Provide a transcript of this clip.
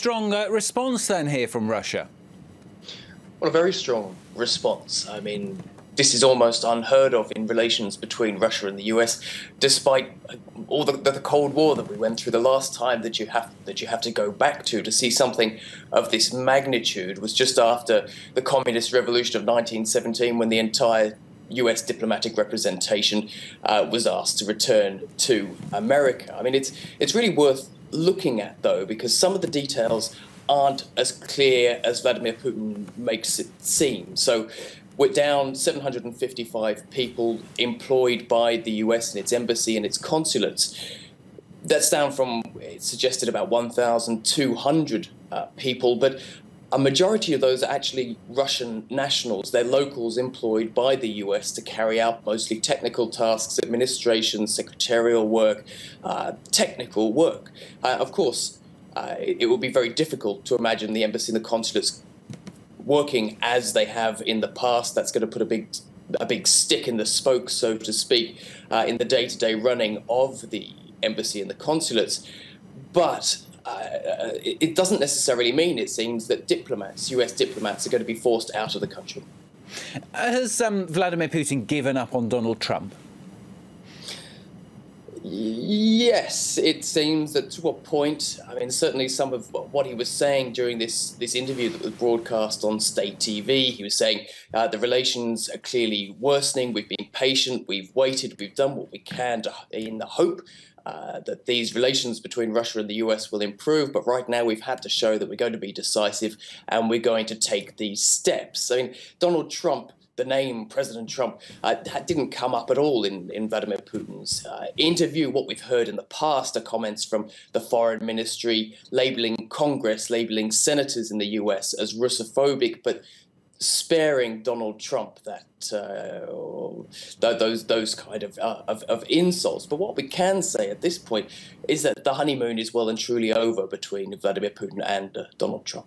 strong response then here from Russia? Well, a very strong response. I mean, this is almost unheard of in relations between Russia and the US, despite all the Cold War that we went through. The last time that you have to go back to see something of this magnitude was just after the Communist Revolution of 1917, when the entire US diplomatic representation was asked to return to America. I mean, it's really worth looking at, though, because some of the details aren't as clear as Vladimir Putin makes it seem. So we're down 755 people employed by the US and its embassy and its consulates. That's down from, it suggested, about 1,200 people, but a majority of those are actually Russian nationals. They're locals employed by the US to carry out mostly technical tasks, administration, secretarial work, technical work. Of course, it will be very difficult to imagine the embassy and the consulates working as they have in the past. That's going to put a big stick in the spoke, so to speak, in the day-to-day running of the embassy and the consulates. But it doesn't necessarily mean, it seems, that US diplomats are going to be forced out of the country. Has Vladimir Putin given up on Donald Trump? Yes, it seems that to a point. I mean, certainly some of what he was saying during this interview that was broadcast on state TV, he was saying the relations are clearly worsening. We've been patient, we've waited, we've done what we can in the hope that these relations between Russia and the US will improve. But right now we've had to show that we're going to be decisive and we're going to take these steps. I mean, Donald Trump, the name President Trump, didn't come up at all in Vladimir Putin's interview. What we've heard in the past are comments from the foreign ministry labelling Congress, labelling senators in the US as Russophobic, but sparing Donald Trump those kind of insults. But what we can say at this point is that the honeymoon is well and truly over between Vladimir Putin and Donald Trump.